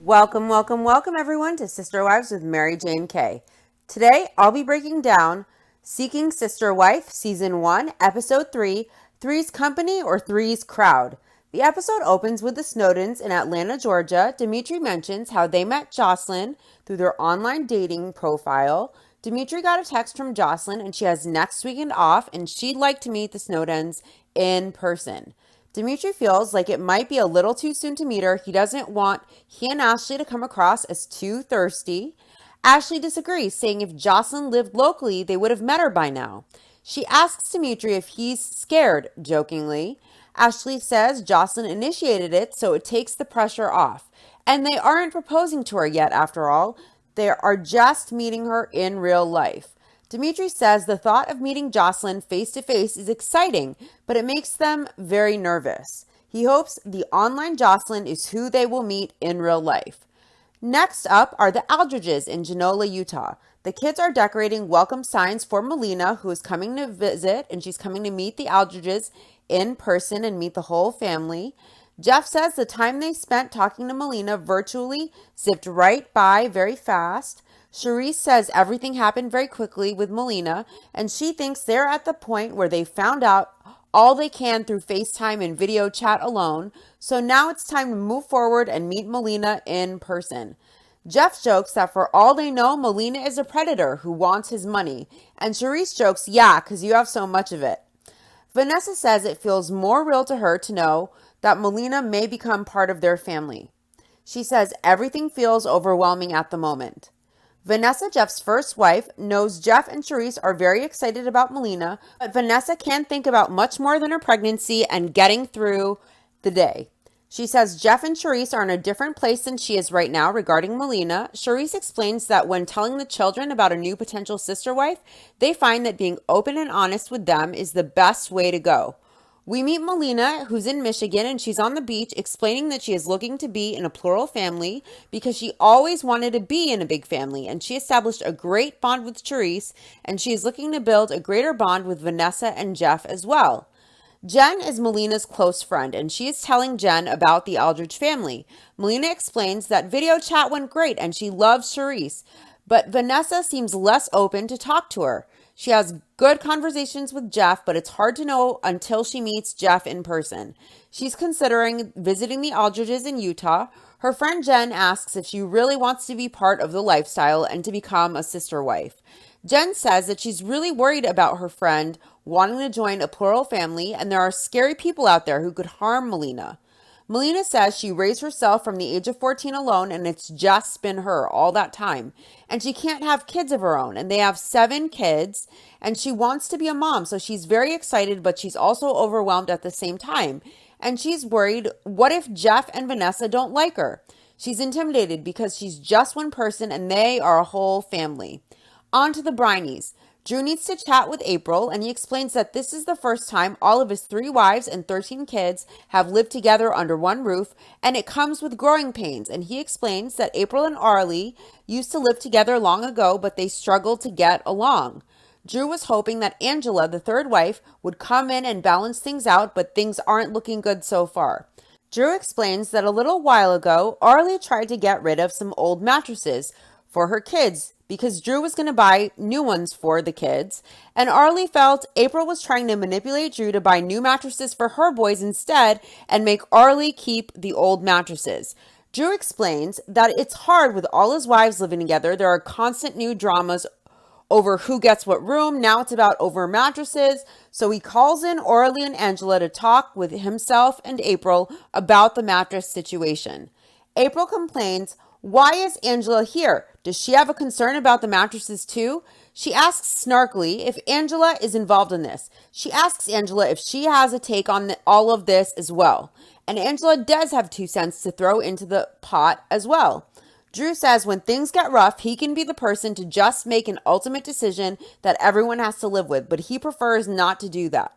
Welcome everyone to Sister Wives with Mary Jane Kay. Today I'll be breaking down Seeking Sister Wife Season 1, Episode 3, Three's Company or Three's Crowd. The episode opens with the Snowdens in Atlanta, Georgia. Dimitri mentions how they met Jocelyn through their online dating profile. Dimitri got a text from Jocelyn and she has next weekend off and she'd like to meet the Snowdens in person. Dimitri feels like it might be a little too soon to meet her. He doesn't want he and Ashley to come across as too thirsty. Ashley disagrees, saying if Jocelyn lived locally, they would have met her by now. She asks Dimitri if he's scared, jokingly. Ashley says Jocelyn initiated it, so it takes the pressure off. And they aren't proposing to her yet, after all. They are just meeting her in real life. Dimitri says the thought of meeting Jocelyn face-to-face is exciting, but it makes them very nervous. He hopes the online Jocelyn is who they will meet in real life. Next up are the Aldridges in Genola, Utah. The kids are decorating welcome signs for Melina, who is coming to visit, and she's coming to meet the Aldridges in person and meet the whole family. Jeff says the time they spent talking to Melina virtually zipped right by very fast. Charisse says everything happened very quickly with Melina, and she thinks they're at the point where they found out all they can through FaceTime and video chat alone, so now it's time to move forward and meet Melina in person. Jeff jokes that for all they know, Melina is a predator who wants his money, and Charisse jokes, yeah, because you have so much of it. Vanessa says it feels more real to her to know that Melina may become part of their family. She says everything feels overwhelming at the moment. Vanessa, Jeff's first wife, knows Jeff and Charisse are very excited about Melina, but Vanessa can't think about much more than her pregnancy and getting through the day. She says Jeff and Charisse are in a different place than she is right now regarding Melina. Charisse explains that when telling the children about a new potential sister wife, they find that being open and honest with them is the best way to go. We meet Melina, who's in Michigan, and she's on the beach explaining that she is looking to be in a plural family because she always wanted to be in a big family, and she established a great bond with Charisse, and she is looking to build a greater bond with Vanessa and Jeff as well. Jen is Melina's close friend, and she is telling Jen about the Aldridge family. Melina explains that video chat went great, and she loves Charisse, but Vanessa seems less open to talk to her. She has good conversations with Jeff, but it's hard to know until she meets Jeff in person. She's considering visiting the Aldridges in Utah. Her friend Jen asks if she really wants to be part of the lifestyle and to become a sister wife. Jen says that she's really worried about her friend wanting to join a plural family, and there are scary people out there who could harm Melina. Melina says she raised herself from the age of 14 alone, and it's just been her all that time. And she can't have kids of her own, and they have 7 kids, and she wants to be a mom, so she's very excited, but she's also overwhelmed at the same time. And she's worried, what if Jeff and Vanessa don't like her? She's intimidated because she's just one person, and they are a whole family. On to the Brynies. Drew needs to chat with April, and he explains that this is the first time all of his 3 wives and 13 kids have lived together under one roof, and it comes with growing pains. And he explains that April and Arlie used to live together long ago, but they struggled to get along. Drew was hoping that Angela, the 3rd wife, would come in and balance things out, but things aren't looking good so far. Drew explains that a little while ago, Arlie tried to get rid of some old mattresses for her kids because Drew was going to buy new ones for the kids, and Arlie felt April was trying to manipulate Drew to buy new mattresses for her boys instead and make Arlie keep the old mattresses. Drew explains that it's hard with all his wives living together. There are constant new dramas over who gets what room. Now it's about over mattresses. So he calls in Arlie and Angela to talk with himself and April about the mattress situation. April complains, why is Angela here? Does she have a concern about the mattresses too? She asks snarkily if Angela is involved in this. She asks Angela if she has a take on all of this as well. And Angela does have 2 cents to throw into the pot as well. Drew says when things get rough, he can be the person to just make an ultimate decision that everyone has to live with, but he prefers not to do that.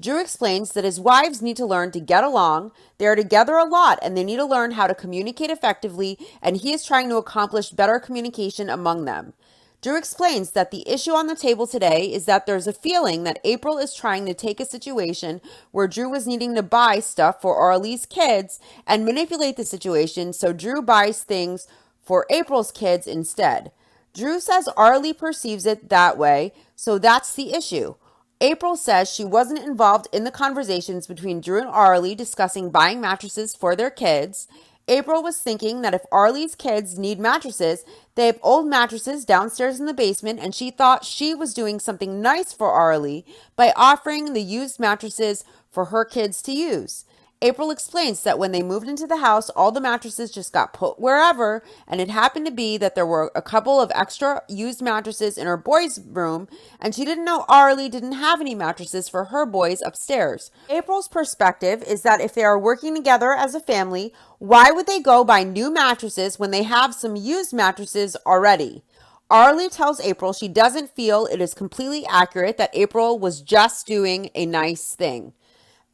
Drew explains that his wives need to learn to get along. They are together a lot and they need to learn how to communicate effectively, and he is trying to accomplish better communication among them. Drew explains that the issue on the table today is that there's a feeling that April is trying to take a situation where Drew was needing to buy stuff for Arlie's kids and manipulate the situation so Drew buys things for April's kids instead. Drew says Arlie perceives it that way, so that's the issue. April says she wasn't involved in the conversations between Drew and Arlie discussing buying mattresses for their kids. April was thinking that if Arlie's kids need mattresses, they have old mattresses downstairs in the basement, and she thought she was doing something nice for Arlie by offering the used mattresses for her kids to use. April explains that when they moved into the house, all the mattresses just got put wherever, and it happened to be that there were a couple of extra used mattresses in her boys' room, and she didn't know Arlie didn't have any mattresses for her boys upstairs. April's perspective is that if they are working together as a family, why would they go buy new mattresses when they have some used mattresses already? Arlie tells April she doesn't feel it is completely accurate that April was just doing a nice thing.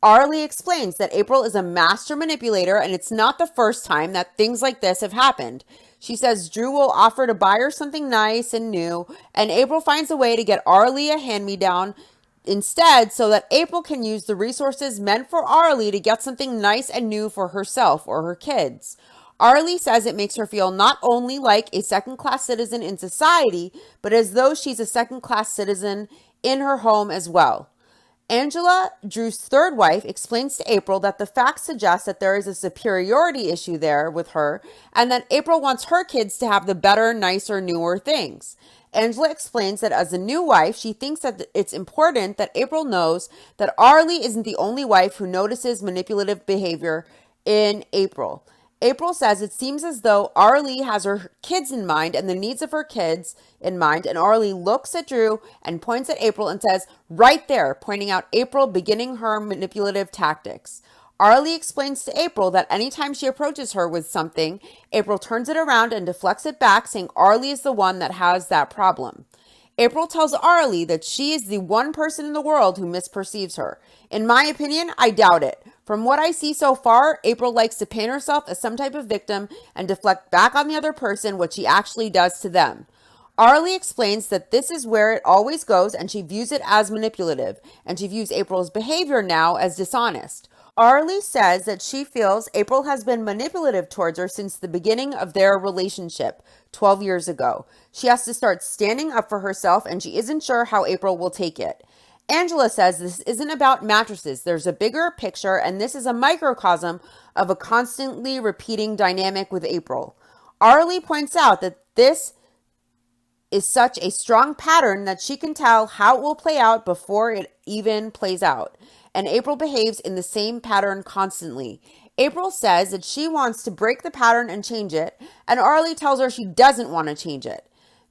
Arlie explains that April is a master manipulator and it's not the first time that things like this have happened. She says Drew will offer to buy her something nice and new, and April finds a way to get Arlie a hand-me-down instead so that April can use the resources meant for Arlie to get something nice and new for herself or her kids. Arlie says it makes her feel not only like a second-class citizen in society, but as though she's a second-class citizen in her home as well. Angela, Drew's third wife, explains to April that the facts suggest that there is a superiority issue there with her and that April wants her kids to have the better, nicer, newer things. Angela explains that as a new wife, she thinks that it's important that April knows that Arlie isn't the only wife who notices manipulative behavior in April. April says it seems as though Arlie has her kids in mind and the needs of her kids in mind, and Arlie looks at Drew and points at April and says, right there, pointing out April beginning her manipulative tactics. Arlie explains to April that anytime she approaches her with something, April turns it around and deflects it back, saying Arlie is the one that has that problem. April tells Arlie that she is the one person in the world who misperceives her. In my opinion, I doubt it. From what I see so far, April likes to paint herself as some type of victim and deflect back on the other person what she actually does to them. Arlie explains that this is where it always goes and she views it as manipulative, and she views April's behavior now as dishonest. Arlie says that she feels April has been manipulative towards her since the beginning of their relationship 12 years ago. She has to start standing up for herself and she isn't sure how April will take it. Angela says this isn't about mattresses. There's a bigger picture, and this is a microcosm of a constantly repeating dynamic with April. Arlie points out that this is such a strong pattern that she can tell how it will play out before it even plays out. And April behaves in the same pattern constantly. April says that she wants to break the pattern and change it, and Arlie tells her she doesn't want to change it.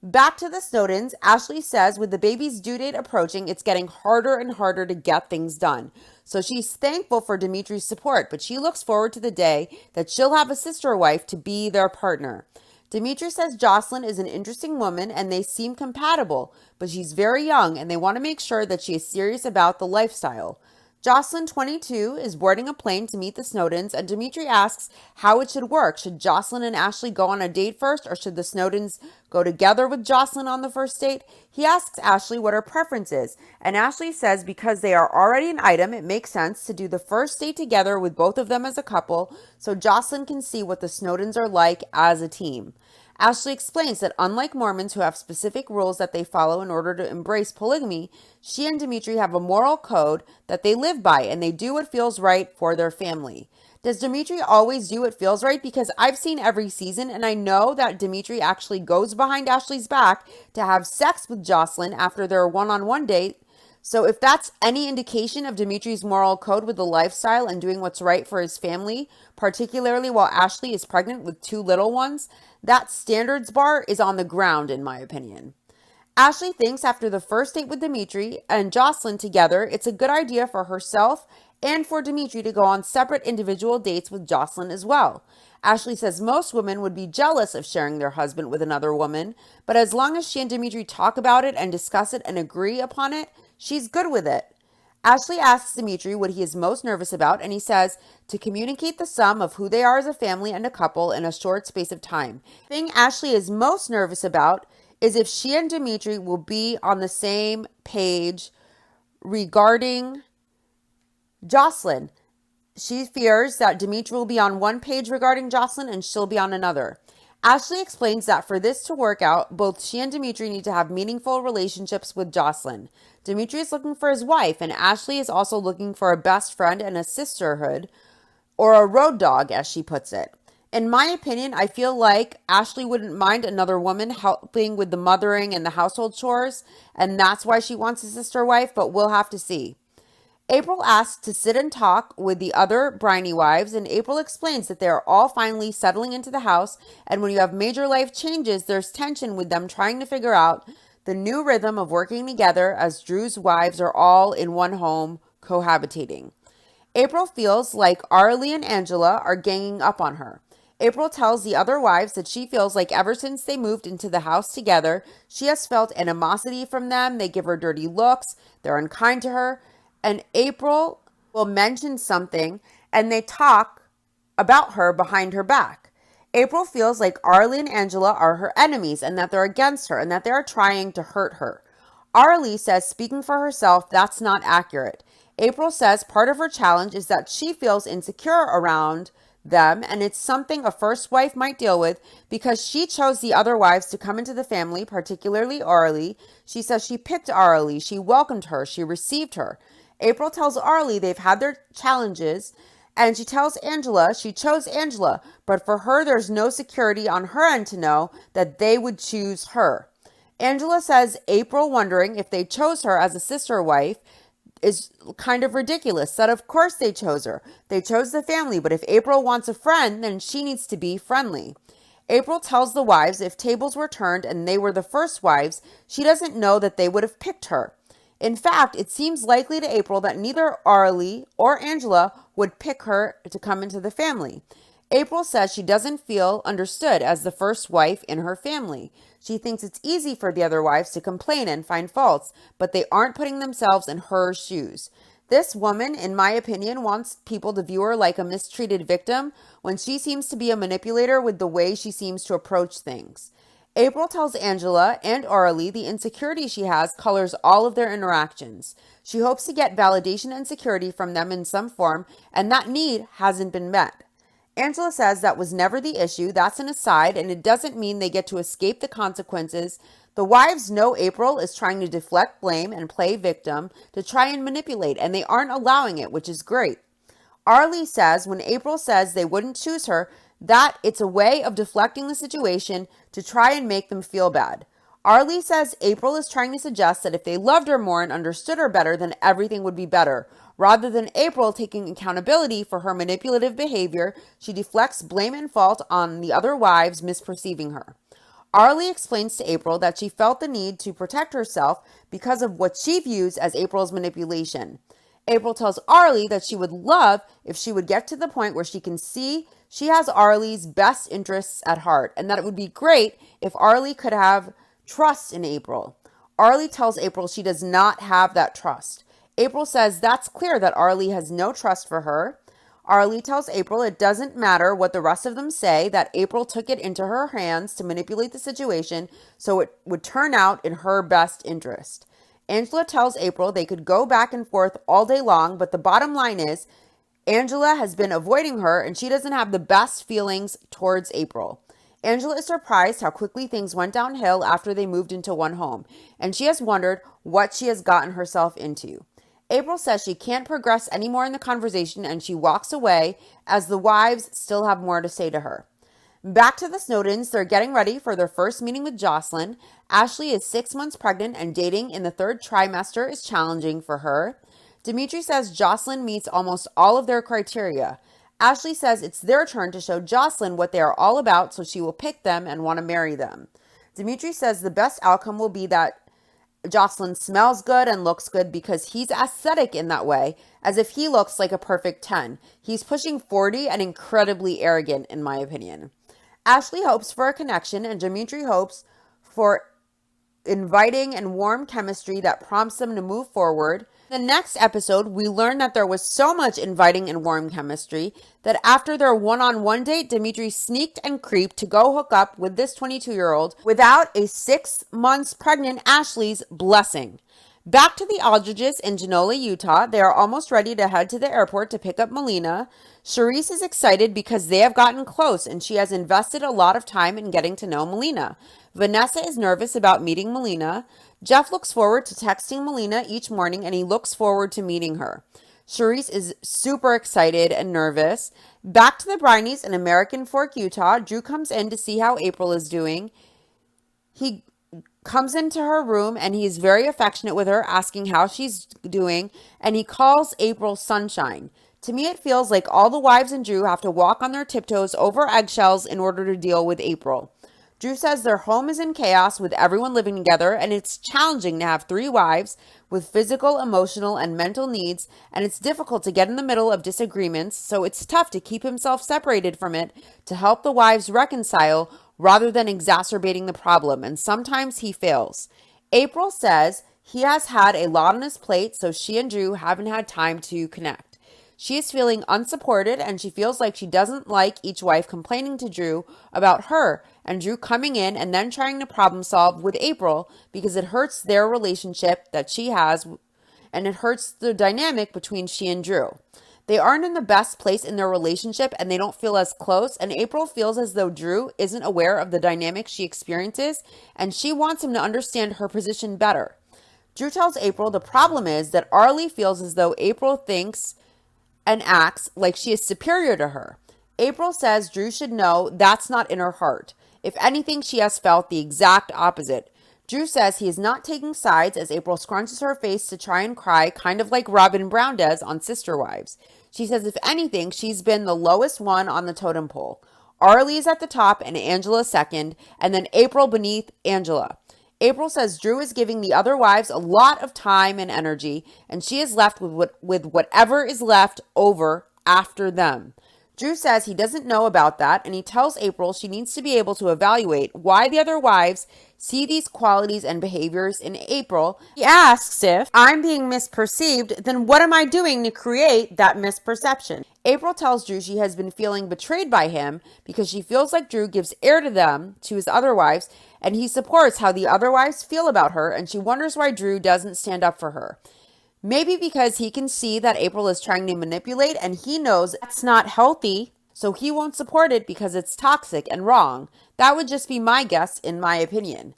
Back to the Snowdens, Ashley says with the baby's due date approaching, it's getting harder and harder to get things done. So she's thankful for Dimitri's support, but she looks forward to the day that she'll have a sister wife to be their partner. Dimitri says Jocelyn is an interesting woman and they seem compatible, but she's very young and they want to make sure that she is serious about the lifestyle. Jocelyn, 22, is boarding a plane to meet the Snowdens, and Dimitri asks how it should work. Should Jocelyn and Ashley go on a date first, or should the Snowdens go together with Jocelyn on the first date? He asks Ashley what her preference is, and Ashley says because they are already an item, it makes sense to do the first date together with both of them as a couple, so Jocelyn can see what the Snowdens are like as a team. Ashley explains that unlike Mormons who have specific rules that they follow in order to embrace polygamy, she and Dimitri have a moral code that they live by and they do what feels right for their family. Does Dimitri always do what feels right? Because I've seen every season and I know that Dimitri actually goes behind Ashley's back to have sex with Jocelyn after their one-on-one date. So if that's any indication of Dimitri's moral code with the lifestyle and doing what's right for his family, particularly while Ashley is pregnant with 2 little ones, that standards bar is on the ground in my opinion. Ashley thinks after the first date with Dimitri and Jocelyn together, it's a good idea for herself and for Dimitri to go on separate individual dates with Jocelyn as well. Ashley says most women would be jealous of sharing their husband with another woman, but as long as she and Dimitri talk about it and discuss it and agree upon it, she's good with it. Ashley asks Dimitri what he is most nervous about, and he says to communicate the sum of who they are as a family and a couple in a short space of time. The thing Ashley is most nervous about is if she and Dimitri will be on the same page regarding Jocelyn. She fears that Dimitri will be on one page regarding Jocelyn and she'll be on another. Ashley explains that for this to work out, both she and Dimitri need to have meaningful relationships with Jocelyn. Dimitri is looking for his wife, and Ashley is also looking for a best friend and a sisterhood, or a road dog, as she puts it. In my opinion, I feel like Ashley wouldn't mind another woman helping with the mothering and the household chores, and that's why she wants a sister wife, but we'll have to see. April asks to sit and talk with the other Briney wives, and April explains that they are all finally settling into the house, and when you have major life changes, there's tension with them trying to figure out the new rhythm of working together as Drew's wives are all in one home cohabitating. April feels like Arlie and Angela are ganging up on her. April tells the other wives that she feels like ever since they moved into the house together, she has felt animosity from them. They give her dirty looks, they're unkind to her, and April will mention something and they talk about her behind her back. April feels like Arlie and Angela are her enemies and that they're against her and that they are trying to hurt her. Arlie says, speaking for herself, that's not accurate. April says part of her challenge is that she feels insecure around them, and it's something a first wife might deal with because she chose the other wives to come into the family, particularly Arlie. She says she picked Arlie, she welcomed her, she received her. April tells Arlie they've had their challenges, and she tells Angela she chose Angela, but for her there's no security on her end to know that they would choose her. Angela says April wondering if they chose her as a sister wife is kind of ridiculous, that of course they chose her. They chose the family, but if April wants a friend, then she needs to be friendly. April tells the wives if tables were turned and they were the first wives, she doesn't know that they would have picked her. In fact, it seems likely to April that neither Arlie or Angela would pick her to come into the family. April says she doesn't feel understood as the first wife in her family. She thinks it's easy for the other wives to complain and find faults, but they aren't putting themselves in her shoes. This woman, in my opinion, wants people to view her like a mistreated victim when she seems to be a manipulator with the way she seems to approach things. April tells Angela and Arlie the insecurity she has colors all of their interactions. She hopes to get validation and security from them in some form, and that need hasn't been met. Angela says that was never the issue. That's an aside, and it doesn't mean they get to escape the consequences. The wives know April is trying to deflect blame and play victim to try and manipulate, and they aren't allowing it, which is great. Arlie says when April says they wouldn't choose her, that it's a way of deflecting the situation to try and make them feel bad. Arlie says April is trying to suggest that if they loved her more and understood her better, then everything would be better. Rather than April taking accountability for her manipulative behavior, she deflects blame and fault on the other wives misperceiving her. Arlie explains to April that she felt the need to protect herself because of what she views as April's manipulation. April tells Arlie that she would love if she would get to the point where she can see she has Arlie's best interests at heart, and that it would be great if Arlie could have trust in April. Arlie tells April she does not have that trust. April says that's clear that Arlie has no trust for her. Arlie tells April it doesn't matter what the rest of them say, that April took it into her hands to manipulate the situation so it would turn out in her best interest. Angela tells April they could go back and forth all day long, but the bottom line is Angela has been avoiding her and she doesn't have the best feelings towards April. Angela is surprised how quickly things went downhill after they moved into one home, and she has wondered what she has gotten herself into. April says she can't progress anymore in the conversation and she walks away as the wives still have more to say to her. Back to the Snowdens, they're getting ready for their first meeting with Jocelyn. Ashley is 6 months pregnant and dating in the third trimester is challenging for her. Dimitri says Jocelyn meets almost all of their criteria. Ashley says it's their turn to show Jocelyn what they are all about, so she will pick them and want to marry them. Dimitri says the best outcome will be that Jocelyn smells good and looks good because he's aesthetic in that way, as if he looks like a perfect 10. He's pushing 40 and incredibly arrogant, in my opinion. Ashley hopes for a connection, and Dimitri hopes for inviting and warm chemistry that prompts them to move forward. The next episode, we learn that there was so much inviting and warm chemistry that after their one-on-one date, Dimitri sneaked and creeped to go hook up with this 22-year-old without a 6 months pregnant Ashley's blessing. Back to the Aldridges in Genola, Utah. They are almost ready to head to the airport to pick up Melina. Charisse is excited because they have gotten close and she has invested a lot of time in getting to know Melina. Vanessa is nervous about meeting Melina. Jeff looks forward to texting Melina each morning and he looks forward to meeting her. Charisse is super excited and nervous. Back to the Brineys in American Fork, Utah. Drew comes in to see how April is doing. He comes into her room and he's very affectionate with her, asking how she's doing, and he calls April Sunshine. To me, it feels like all the wives and Drew have to walk on their tiptoes over eggshells in order to deal with April. Drew says their home is in chaos with everyone living together, and it's challenging to have 3 wives with physical, emotional, and mental needs, and it's difficult to get in the middle of disagreements, so it's tough to keep himself separated from it to help the wives reconcile rather than exacerbating the problem, and sometimes he fails. April says he has had a lot on his plate, so she and Drew haven't had time to connect. She is feeling unsupported and she feels like she doesn't like each wife complaining to Drew about her and Drew coming in and then trying to problem solve with April because it hurts their relationship that she has and it hurts the dynamic between she and Drew. They aren't in the best place in their relationship and they don't feel as close, and April feels as though Drew isn't aware of the dynamic she experiences and she wants him to understand her position better. Drew tells April the problem is that Arlie feels as though April thinks and acts like she is superior to her. April says Drew should know that's not in her heart. If anything, she has felt the exact opposite. Drew says he is not taking sides as April scrunches her face to try and cry, kind of like Robin Brown does on Sister Wives. She says if anything, she's been the lowest one on the totem pole. Arlie is at the top and Angela second, and then April beneath Angela. April says Drew is giving the other wives a lot of time and energy, and she is left with whatever is left over after them. Drew says he doesn't know about that, and he tells April she needs to be able to evaluate why the other wives see these qualities and behaviors in April. He asks if I'm being misperceived, then what am I doing to create that misperception? April tells Drew she has been feeling betrayed by him because she feels like Drew gives air to them, to his other wives, and he supports how the other wives feel about her, and she wonders why Drew doesn't stand up for her. Maybe because he can see that April is trying to manipulate and he knows that's not healthy, so he won't support it because it's toxic and wrong. That would just be my guess, in my opinion.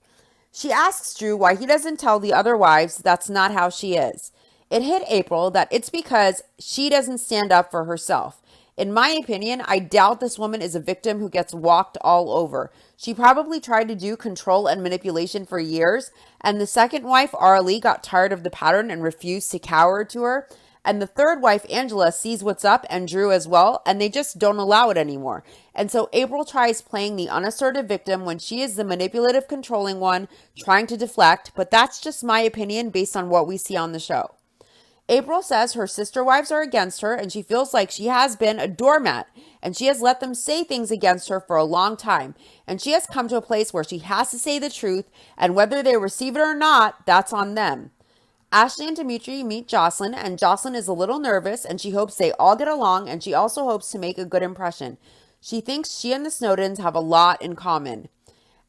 She asks Drew why he doesn't tell the other wives that's not how she is. It hit April that it's because she doesn't stand up for herself. In my opinion, I doubt this woman is a victim who gets walked all over. She probably tried to do control and manipulation for years, and the second wife, Arlie, got tired of the pattern and refused to cower to her. And the third wife, Angela, sees what's up, and Drew as well, and they just don't allow it anymore. And so April tries playing the unassertive victim when she is the manipulative, controlling one, trying to deflect, but that's just my opinion based on what we see on the show. April says her sister wives are against her and she feels like she has been a doormat and she has let them say things against her for a long time. And she has come to a place where she has to say the truth, and whether they receive it or not, that's on them. Ashley and Dimitri meet Jocelyn, and Jocelyn is a little nervous and she hopes they all get along, and she also hopes to make a good impression. She thinks she and the Snowdens have a lot in common.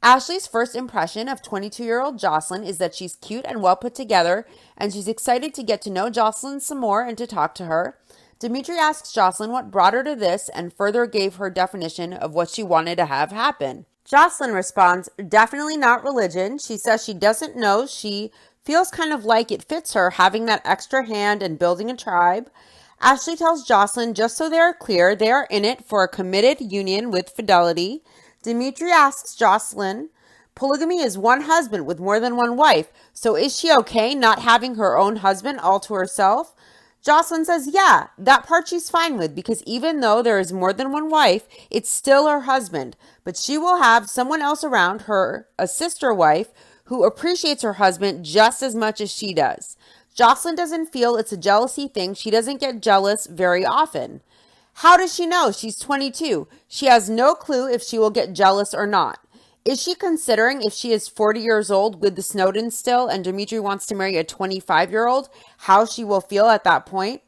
Ashley's first impression of 22-year-old Jocelyn is that she's cute and well put together, and she's excited to get to know Jocelyn some more and to talk to her. Dimitri asks Jocelyn what brought her to this and further gave her definition of what she wanted to have happen. Jocelyn responds, definitely not religion. She says she doesn't know. She feels kind of like it fits her having that extra hand and building a tribe. Ashley tells Jocelyn, just so they are clear, they are in it for a committed union with fidelity. Dimitri asks Jocelyn, polygamy is one husband with more than one wife, so is she okay not having her own husband all to herself? Jocelyn says, yeah, that part she's fine with because even though there is more than one wife, it's still her husband, but she will have someone else around her, a sister wife, who appreciates her husband just as much as she does. Jocelyn doesn't feel it's a jealousy thing. She doesn't get jealous very often. How does she know? She's 22. She has no clue if she will get jealous or not. Is she considering if she is 40 years old with the Snowdens still and Dimitri wants to marry a 25-year-old, how she will feel at that point?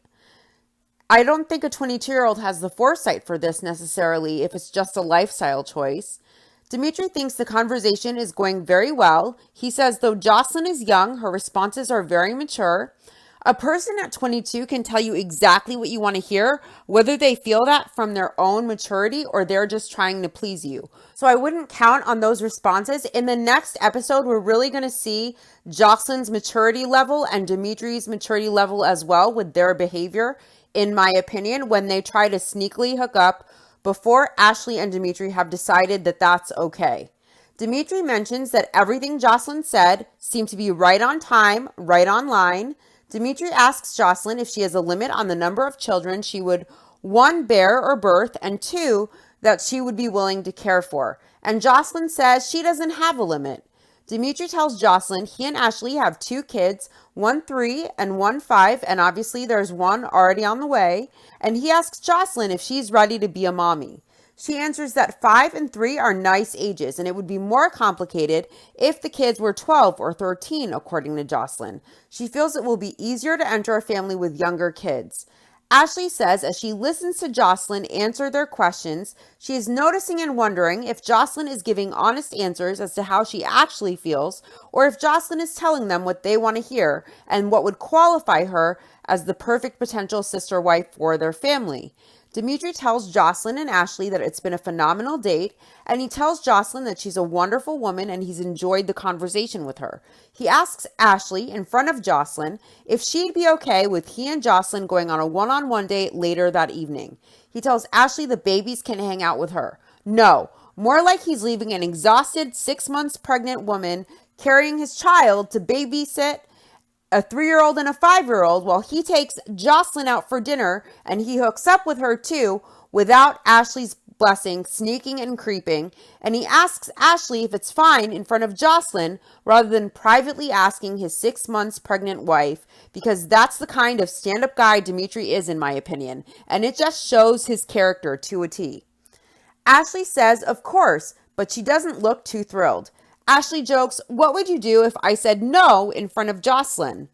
I don't think a 22-year-old has the foresight for this necessarily if it's just a lifestyle choice. Dimitri thinks the conversation is going very well. He says though Jocelyn is young, her responses are very mature. A person at 22 can tell you exactly what you want to hear, whether they feel that from their own maturity or they're just trying to please you. So I wouldn't count on those responses. In the next episode, we're really going to see Jocelyn's maturity level and Dimitri's maturity level as well with their behavior, in my opinion, when they try to sneakily hook up before Ashley and Dimitri have decided that that's okay. Dimitri mentions that everything Jocelyn said seemed to be right on time, right on line. Dimitri asks Jocelyn if she has a limit on the number of children she would, one, bear or birth, and two, that she would be willing to care for. And Jocelyn says she doesn't have a limit. Dimitri tells Jocelyn he and Ashley have 2 kids, one 3 and one 5, and obviously there's one already on the way. And he asks Jocelyn if she's ready to be a mommy. She answers that 5 and 3 are nice ages, and it would be more complicated if the kids were 12 or 13, according to Jocelyn. She feels it will be easier to enter a family with younger kids. Ashley says as she listens to Jocelyn answer their questions, she is noticing and wondering if Jocelyn is giving honest answers as to how she actually feels, or if Jocelyn is telling them what they want to hear and what would qualify her as the perfect potential sister-wife for their family. Dimitri tells Jocelyn and Ashley that it's been a phenomenal date, and he tells Jocelyn that she's a wonderful woman and he's enjoyed the conversation with her. He asks Ashley in front of Jocelyn if she'd be okay with he and Jocelyn going on a one-on-one date later that evening. He tells Ashley the babies can hang out with her. No, more like he's leaving an exhausted 6 months pregnant woman carrying his child to babysit a 3-year-old and a 5-year-old while he takes Jocelyn out for dinner and he hooks up with her too without Ashley's blessing, sneaking and creeping. And he asks Ashley if it's fine in front of Jocelyn rather than privately asking his 6 months pregnant wife, because that's the kind of stand-up guy Dimitri is, in my opinion. And it just shows his character to a T. Ashley says, of course, but she doesn't look too thrilled. Ashley jokes, what would you do if I said no in front of Jocelyn?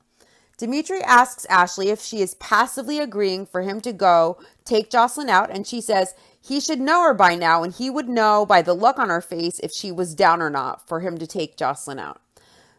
Dimitri asks Ashley if she is passively agreeing for him to go take Jocelyn out, and she says he should know her by now and he would know by the look on her face if she was down or not for him to take Jocelyn out.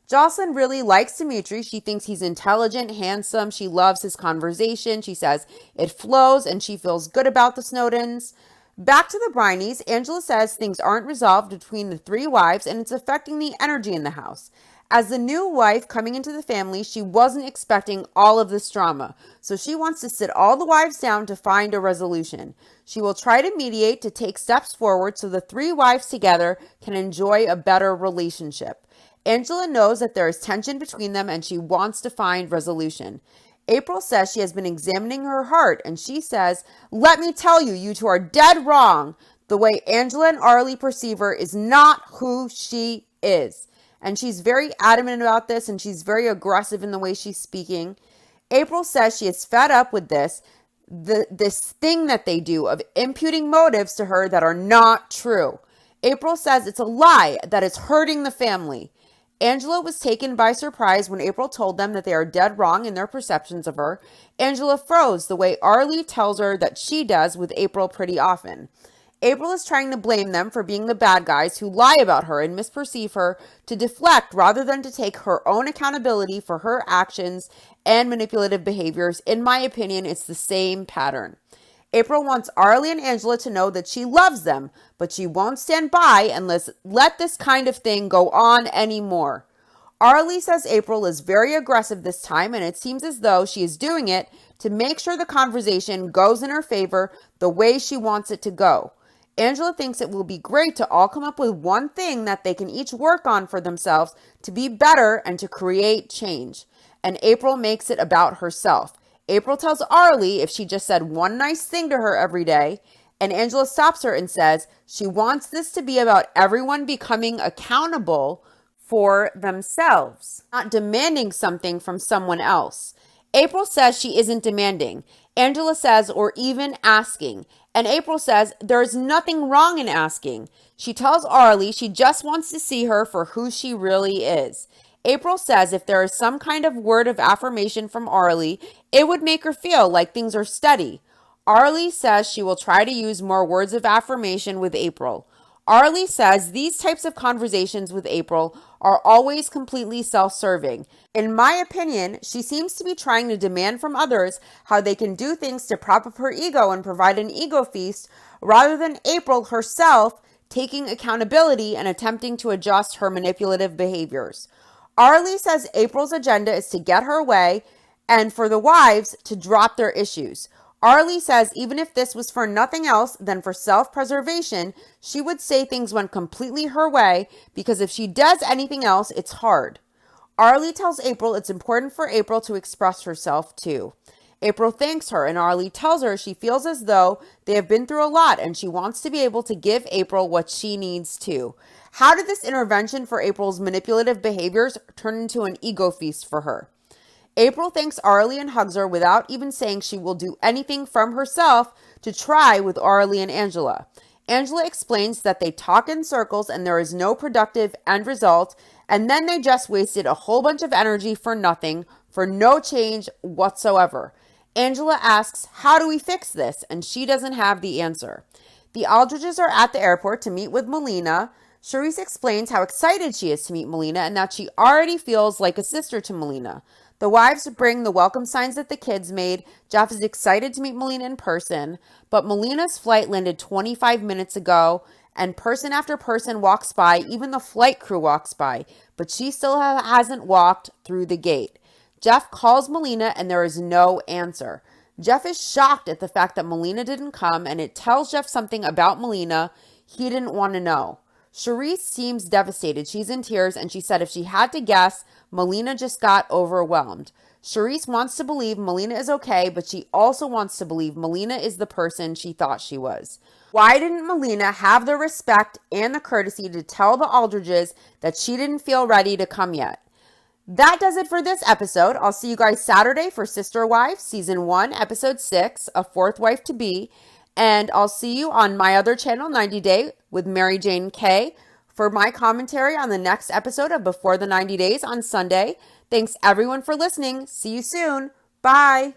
Jocelyn really likes Dimitri. She thinks he's intelligent, handsome. She loves his conversation. She says it flows and she feels good about the Snowdens. Back to the Brineys, Angela says things aren't resolved between the 3 wives and it's affecting the energy in the house. As the new wife coming into the family, she wasn't expecting all of this drama, so she wants to sit all the wives down to find a resolution. She will try to mediate to take steps forward so the 3 wives together can enjoy a better relationship. Angela knows that there is tension between them and she wants to find resolution. April says she has been examining her heart, and she says, let me tell you, you 2 are dead wrong. The way Angela and Arlie perceive her is not who she is. And she's very adamant about this, and she's very aggressive in the way she's speaking. April says she is fed up with this thing that they do of imputing motives to her that are not true. April says it's a lie that is hurting the family. Angela was taken by surprise when April told them that they are dead wrong in their perceptions of her. Angela froze the way Arlie tells her that she does with April pretty often. April is trying to blame them for being the bad guys who lie about her and misperceive her, to deflect rather than to take her own accountability for her actions and manipulative behaviors. In my opinion, it's the same pattern. April wants Arlie and Angela to know that she loves them, but she won't stand by and let this kind of thing go on anymore. Arlie says April is very aggressive this time, and it seems as though she is doing it to make sure the conversation goes in her favor the way she wants it to go. Angela thinks it will be great to all come up with one thing that they can each work on for themselves to be better and to create change. And April makes it about herself. April tells Arlie if she just said one nice thing to her every day, and Angela stops her and says she wants this to be about everyone becoming accountable for themselves, not demanding something from someone else. April says she isn't demanding. Angela says, or even asking. And April says, there's nothing wrong in asking. She tells Arlie she just wants to see her for who she really is. April says if there is some kind of word of affirmation from Arlie, it would make her feel like things are steady. Arlie says she will try to use more words of affirmation with April. Arlie says these types of conversations with April are always completely self-serving. In my opinion, she seems to be trying to demand from others how they can do things to prop up her ego and provide an ego feast, rather than April herself taking accountability and attempting to adjust her manipulative behaviors. Arlie says April's agenda is to get her way and for the wives to drop their issues. Arlie says even if this was for nothing else than for self-preservation, she would say things went completely her way because if she does anything else, it's hard. Arlie tells April it's important for April to express herself too. April thanks her and Arlie tells her she feels as though they have been through a lot and she wants to be able to give April what she needs too. How did this intervention for April's manipulative behaviors turn into an ego feast for her? April thanks Arlie and hugs her without even saying she will do anything from herself to try with Arlie and Angela. Angela explains that they talk in circles and there is no productive end result, and then they just wasted a whole bunch of energy for nothing, for no change whatsoever. Angela asks, how do we fix this? And she doesn't have the answer. The Aldridges are at the airport to meet with Melina. Charisse explains how excited she is to meet Melina and that she already feels like a sister to Melina. The wives bring the welcome signs that the kids made. Jeff is excited to meet Melina in person, but Melina's flight landed 25 minutes ago, and person after person walks by, even the flight crew walks by, but she still hasn't walked through the gate. Jeff calls Melina and there is no answer. Jeff is shocked at the fact that Melina didn't come, and it tells Jeff something about Melina he didn't want to know. Charisse seems devastated. She's in tears, and she said if she had to guess, Melina just got overwhelmed. Charisse wants to believe Melina is okay, but she also wants to believe Melina is the person she thought she was. Why didn't Melina have the respect and the courtesy to tell the Aldridges that she didn't feel ready to come yet? That does it for this episode. I'll see you guys Saturday for Sister Wives, Season 1, Episode 6, A Fourth Wife to Be. And I'll see you on my other channel, 90 Day with Mary Jane K, for my commentary on the next episode of Before the 90 Days on Sunday. Thanks everyone for listening. See you soon. Bye.